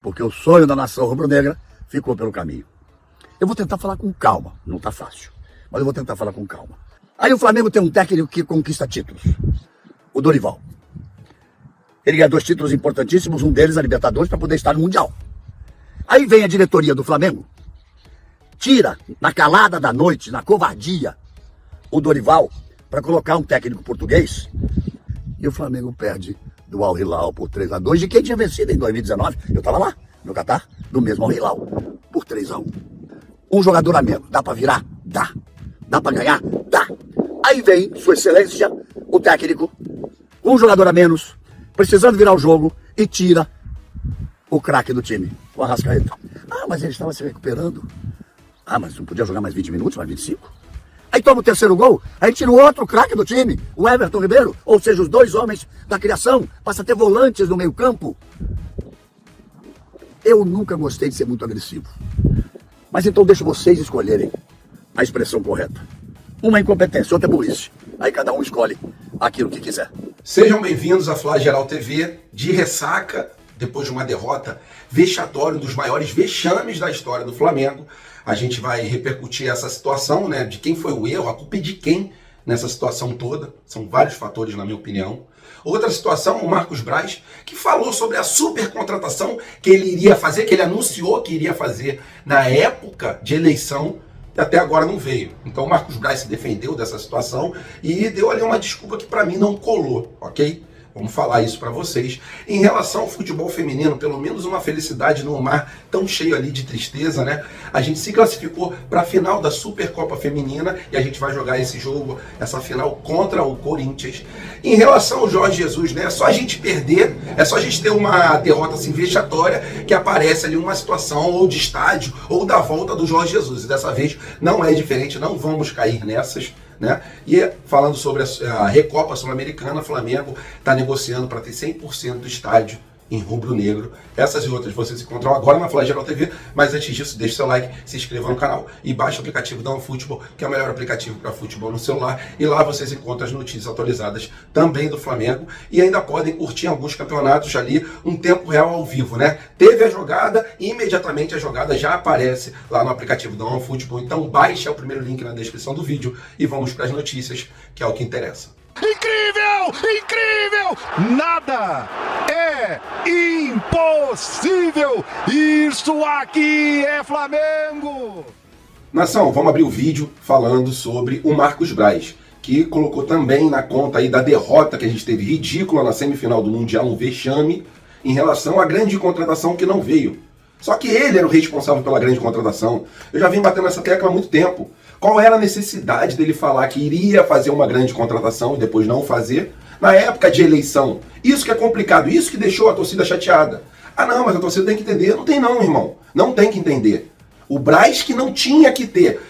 porque o sonho da nação rubro-negra ficou pelo caminho. Eu vou tentar falar com calma, não tá fácil, mas eu vou tentar falar com calma. Aí o Flamengo tem um técnico que conquista títulos, o Dorival. Ele ganha 2 títulos importantíssimos, um deles a Libertadores, para poder estar no Mundial. Aí vem a diretoria do Flamengo, tira na calada da noite, na covardia, o Dorival para colocar um técnico português, e o Flamengo perde do Al Hilal por 3-2, de quem tinha vencido em 2019. Eu estava lá, no Catar, do mesmo Al Hilal, por 3-1. Um jogador a menos, dá para virar? Dá. Dá para ganhar? Dá. Aí vem, Sua Excelência, o técnico, um jogador a menos, precisando virar o jogo, e tira o craque do time, o Arrascaeta. Ah, mas ele estava se recuperando. Ah, mas não podia jogar mais 20 minutos, mais 25? Aí toma o 3º gol, aí tira o outro craque do time, o Everton Ribeiro, ou seja, os 2 homens da criação, passa a ter volantes no meio campo. Eu nunca gostei de ser muito agressivo. Mas então deixo vocês escolherem a expressão correta. Uma é incompetência, outra é burrice. Aí cada um escolhe aquilo que quiser. Sejam bem-vindos à Flá Geral TV, de ressaca, depois de uma derrota vexatória, um dos maiores vexames da história do Flamengo. A gente vai repercutir essa situação, né, de quem foi o erro, a culpa é de quem nessa situação toda. São vários fatores, na minha opinião. Outra situação, o Marcos Braz, que falou sobre a super contratação que ele iria fazer, que ele anunciou que iria fazer na época de eleição, e até agora não veio. Então o Marcos Braz se defendeu dessa situação e deu ali uma desculpa que para mim não colou, ok? Vamos falar isso para vocês. Em relação ao futebol feminino, pelo menos uma felicidade num mar tão cheio ali de tristeza, né? A gente se classificou para a final da Supercopa Feminina e a gente vai jogar esse jogo, essa final contra o Corinthians. Em relação ao Jorge Jesus, né? É só a gente perder, é só a gente ter uma derrota assim vexatória que aparece ali uma situação ou de estádio ou da volta do Jorge Jesus. E dessa vez não é diferente, não vamos cair nessas. Né? E falando sobre a Recopa Sul-Americana, o Flamengo está negociando para ter 100% do estádio em rubro-negro. Essas e outras vocês encontram agora na Flá Geral TV, mas antes disso, deixe seu like, se inscreva no canal e baixe o aplicativo da OneFootball, que é o melhor aplicativo para futebol no celular, e lá vocês encontram as notícias atualizadas também do Flamengo e ainda podem curtir alguns campeonatos ali, um tempo real ao vivo, né? Teve a jogada e imediatamente a jogada já aparece lá no aplicativo da OneFootball, então baixe o primeiro link na descrição do vídeo e vamos para as notícias, que é o que interessa. Incrível! Incrível! Nada é impossível! Isso aqui é Flamengo! Nação, vamos abrir o vídeo falando sobre o Marcos Braz, que colocou também na conta aí da derrota que a gente teve ridícula na semifinal do Mundial, um vexame, em relação à grande contratação que não veio. Só que ele era o responsável pela grande contratação. Eu já vim batendo essa tecla há muito tempo. Qual era a necessidade dele falar que iria fazer uma grande contratação e depois não fazer na época de eleição? Isso que é complicado, isso que deixou a torcida chateada. Ah não, mas a torcida tem que entender. Não tem não, irmão. Não tem que entender. O Braz que não tinha que ter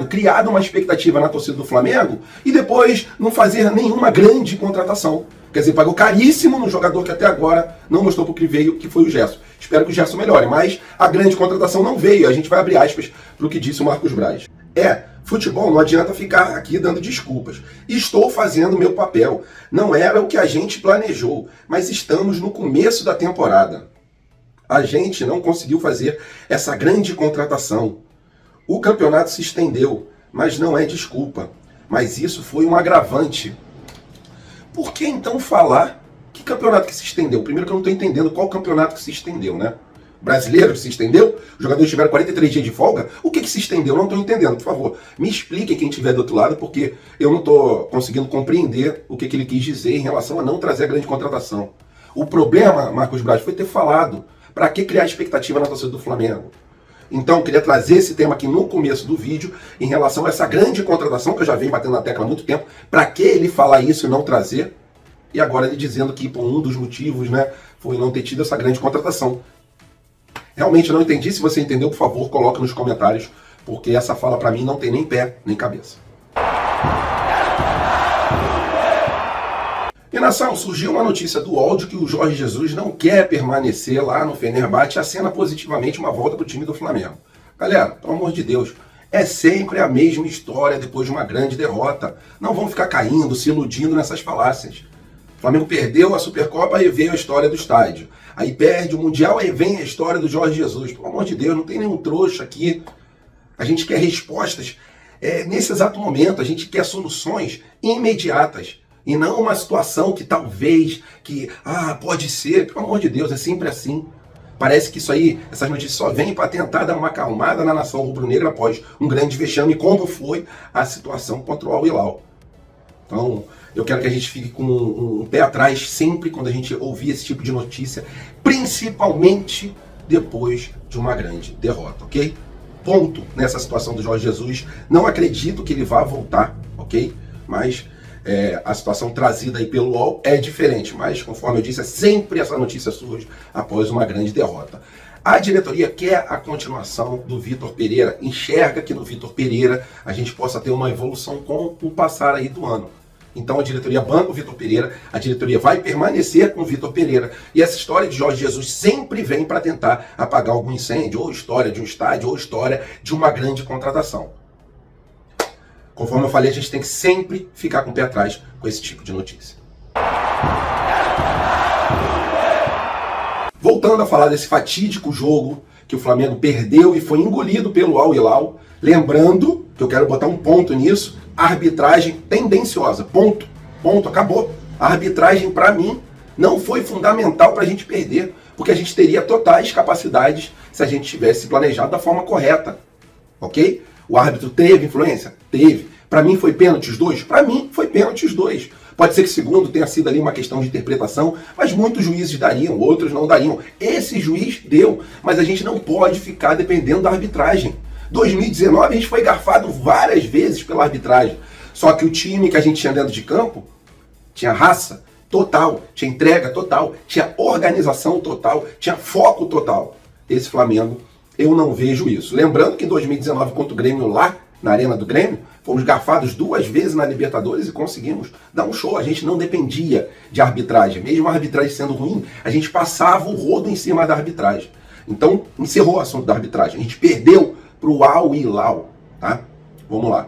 criado uma expectativa na torcida do Flamengo e depois não fazer nenhuma grande contratação. Quer dizer, pagou caríssimo no jogador que até agora não mostrou porque veio, que foi o Gerson. Espero que o Gerson melhore, mas a grande contratação não veio. A gente vai abrir aspas para o que disse o Marcos Braz. Futebol não adianta ficar aqui dando desculpas. Estou fazendo meu papel. Não era o que a gente planejou, mas estamos no começo da temporada. A gente não conseguiu fazer essa grande contratação. O campeonato se estendeu, mas não é desculpa. Mas isso foi um agravante. Por que então falar que campeonato que se estendeu? Primeiro que eu não estou entendendo qual campeonato que se estendeu, né? Brasileiro que se estendeu? Os jogadores tiveram 43 dias de folga? O que se estendeu? Eu não estou entendendo, por favor. Me explique quem estiver do outro lado, porque eu não estou conseguindo compreender o que ele quis dizer em relação a não trazer a grande contratação. O problema, Marcos Braz, foi ter falado. Para que criar expectativa na torcida do Flamengo? Então, eu queria trazer esse tema aqui no começo do vídeo, em relação a essa grande contratação, que eu já venho batendo na tecla há muito tempo. Para que ele falar isso e não trazer? E agora ele dizendo que por um dos motivos, né, foi não ter tido essa grande contratação. Realmente eu não entendi. Se você entendeu, por favor, coloque nos comentários, porque essa fala para mim não tem nem pé, nem cabeça. E nação, surgiu uma notícia do UOL de que o Jorge Jesus não quer permanecer lá no Fenerbahçe e acena positivamente uma volta para o time do Flamengo. Galera, pelo amor de Deus, é sempre a mesma história depois de uma grande derrota. Não vão ficar caindo, se iludindo nessas falácias. O Flamengo perdeu a Supercopa e veio a história do estádio. aí perde o Mundial, aí vem a história do Jorge Jesus. Pelo amor de Deus, não tem nenhum trouxa aqui. A gente quer respostas nesse exato momento, a gente quer soluções imediatas. E não uma situação que talvez, pode ser. Pelo amor de Deus, é sempre assim. Parece que isso aí, essas notícias só vêm para tentar dar uma acalmada na nação rubro-negra após um grande vexame, como foi a situação contra o Al Hilal. Então, eu quero que a gente fique com um pé atrás sempre quando a gente ouvir esse tipo de notícia, principalmente depois de uma grande derrota, ok? Ponto nessa situação do Jorge Jesus. Não acredito que ele vá voltar, ok? Mas a situação trazida aí pelo UOL é diferente, mas conforme eu disse, sempre essa notícia surge após uma grande derrota. A diretoria quer a continuação do Vitor Pereira, enxerga que no Vitor Pereira a gente possa ter uma evolução com o passar aí do ano. Então a diretoria banca o Vitor Pereira, a diretoria vai permanecer com o Vitor Pereira, e essa história de Jorge Jesus sempre vem para tentar apagar algum incêndio, ou história de um estádio, ou história de uma grande contratação. Conforme eu falei, a gente tem que sempre ficar com o pé atrás com esse tipo de notícia. Voltando a falar desse fatídico jogo que o Flamengo perdeu e foi engolido pelo Al Hilal, lembrando que eu quero botar um ponto nisso, arbitragem tendenciosa, ponto, acabou. A arbitragem, para mim, não foi fundamental para a gente perder, porque a gente teria totais capacidades se a gente tivesse planejado da forma correta, ok? O árbitro teve influência? Teve. Para mim foi pênalti os dois? Para mim foi pênalti os dois. Pode ser que o segundo tenha sido ali uma questão de interpretação, mas muitos juízes dariam, outros não dariam. Esse juiz deu, mas a gente não pode ficar dependendo da arbitragem. 2019 a gente foi garfado várias vezes pela arbitragem. Só que o time que a gente tinha dentro de campo tinha raça total, tinha entrega total, tinha organização total, tinha foco total. Esse Flamengo, eu não vejo isso. Lembrando que em 2019 contra o Grêmio lá, na Arena do Grêmio, fomos garfados 2 vezes na Libertadores e conseguimos dar um show. A gente não dependia de arbitragem. Mesmo a arbitragem sendo ruim, a gente passava o rodo em cima da arbitragem. Então, encerrou o assunto da arbitragem. A gente perdeu para o Al Hilal, tá? Vamos lá.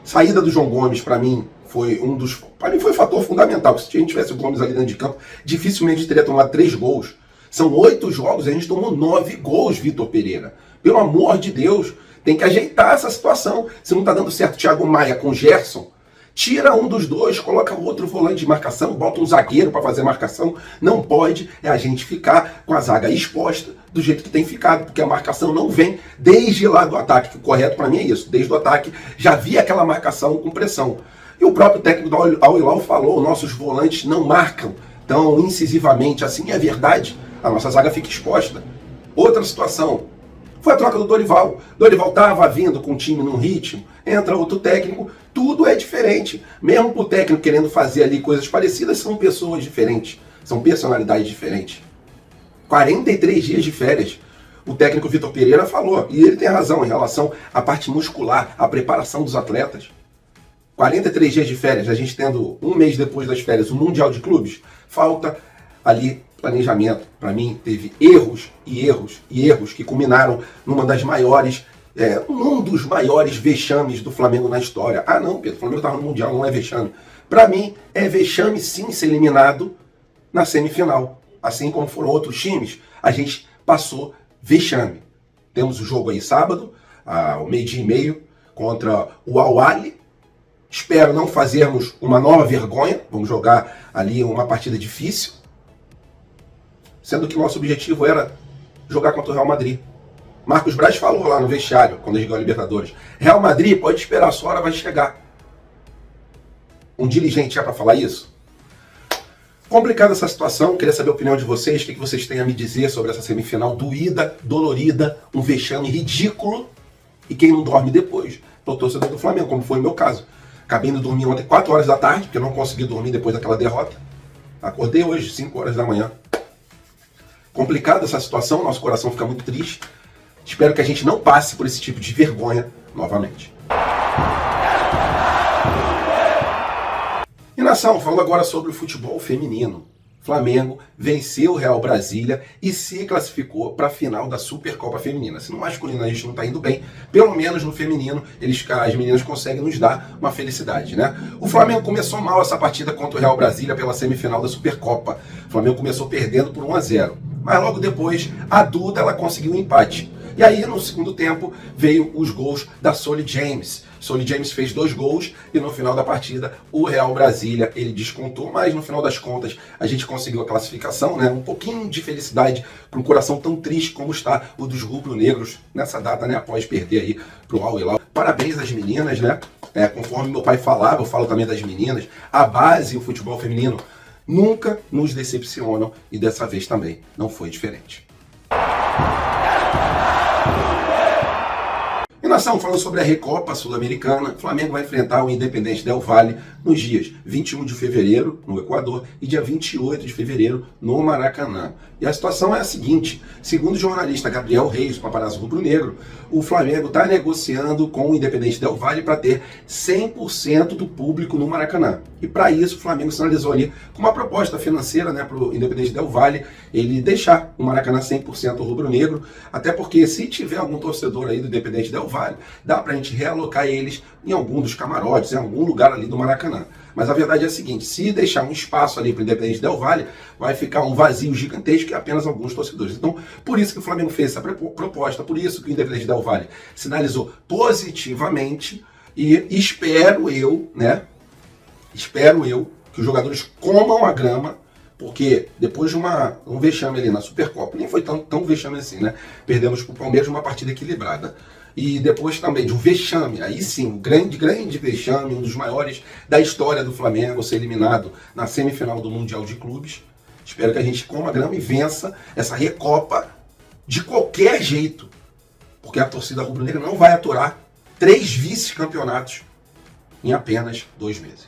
Saída do João Gomes, para mim, foi foi um fator fundamental. Se a gente tivesse o Gomes ali dentro de campo, dificilmente teria tomado 3 gols. São 8 jogos e a gente tomou 9 gols, Vitor Pereira. Pelo amor de Deus, tem que ajeitar essa situação. Se não está dando certo Thiago Maia com Gerson, tira um dos dois, coloca outro volante de marcação, bota um zagueiro para fazer marcação. Não pode a gente ficar com a zaga exposta do jeito que tem ficado, porque a marcação não vem desde lá do ataque, que o correto para mim é isso. Desde o ataque já havia aquela marcação com pressão. E o próprio técnico do Al Hilal falou, nossos volantes não marcam tão incisivamente assim, é verdade. A nossa zaga fica exposta. Outra situação foi a troca do Dorival. Dorival estava vindo com o time num ritmo, entra outro técnico, tudo é diferente. Mesmo o técnico querendo fazer ali coisas parecidas, são pessoas diferentes, são personalidades diferentes. 43 dias de férias. O técnico Vitor Pereira falou, e ele tem razão em relação à parte muscular, à preparação dos atletas. 43 dias de férias, a gente tendo um mês depois das férias o Mundial de Clubes, falta ali planejamento. Para mim, teve erros e erros e erros que culminaram numa das maiores, um dos maiores vexames do Flamengo na história. Ah não, Pedro, o Flamengo estava no Mundial, não é vexame. Para mim, é vexame sim ser eliminado na semifinal. Assim como foram outros times, a gente passou vexame. Temos o jogo aí sábado, ao 12h30, contra o Al Ahly. Espero não fazermos uma nova vergonha, vamos jogar ali uma partida difícil, sendo que o nosso objetivo era jogar contra o Real Madrid. Marcos Braz falou lá no vestiário, quando ele jogou a Libertadores, Real Madrid pode esperar, a sua hora vai chegar. Um dirigente é para falar isso? Complicada essa situação, queria saber a opinião de vocês, o que vocês têm a me dizer sobre essa semifinal doída, dolorida, um vexame ridículo, e quem não dorme depois, o torcedor do Flamengo, como foi o meu caso. Acabei indo dormir ontem 4 horas da tarde, porque eu não consegui dormir depois daquela derrota. Acordei hoje 5 horas da manhã. Complicada essa situação, nosso coração fica muito triste. Espero que a gente não passe por esse tipo de vergonha novamente. E nação, falando agora sobre o futebol feminino. Flamengo venceu o Real Brasília e se classificou para a final da Supercopa Feminina. Se no masculino a gente não está indo bem, pelo menos no feminino as meninas conseguem nos dar uma felicidade, né? O Flamengo começou mal essa partida contra o Real Brasília pela semifinal da Supercopa. O Flamengo começou perdendo por 1-0. Mas logo depois, a Duda ela conseguiu um empate. E aí, no segundo tempo, veio os gols da Soli James. Soli James fez 2 gols e no final da partida, o Real Brasília, ele descontou, mas no final das contas, a gente conseguiu a classificação, né? Um pouquinho de felicidade para um coração tão triste como está o dos rubro-negros nessa data, né? Após perder aí para o Al Hilal. Parabéns às meninas, né? Conforme meu pai falava, eu falo também das meninas, a base e o futebol feminino nunca nos decepcionam e dessa vez também não foi diferente. E nós estamos falando sobre a Recopa Sul-Americana. O Flamengo vai enfrentar o Independente Del Valle nos dias 21 de fevereiro, no Equador, e dia 28 de fevereiro, no Maracanã. E a situação é a seguinte: segundo o jornalista Gabriel Reis, paparazzo rubro-negro, o Flamengo está negociando com o Independente Del Valle para ter 100% do público no Maracanã. E para isso, o Flamengo sinalizou ali com uma proposta financeira, né, para o Independente Del Valle ele deixar o Maracanã 100% rubro-negro, até porque se tiver algum torcedor aí do Independente Del Valle, dá para a gente realocar eles em algum dos camarotes, em algum lugar ali do Maracanã. Mas a verdade é a seguinte: se deixar um espaço ali para o Independente Del Valle, vai ficar um vazio gigantesco e apenas alguns torcedores. Então, por isso que o Flamengo fez essa proposta, por isso que o Independente Del Valle sinalizou positivamente, e espero eu que os jogadores comam a grama, porque depois de um vexame ali na Supercopa, nem foi tão vexame assim, né? Perdemos para o Palmeiras uma partida equilibrada. E depois também de um vexame, aí sim, um grande vexame, um dos maiores da história do Flamengo, ser eliminado na semifinal do Mundial de Clubes. Espero que a gente coma a grama e vença essa Recopa de qualquer jeito, porque a torcida rubro-negra não vai aturar 3 vice-campeonatos em apenas 2 meses.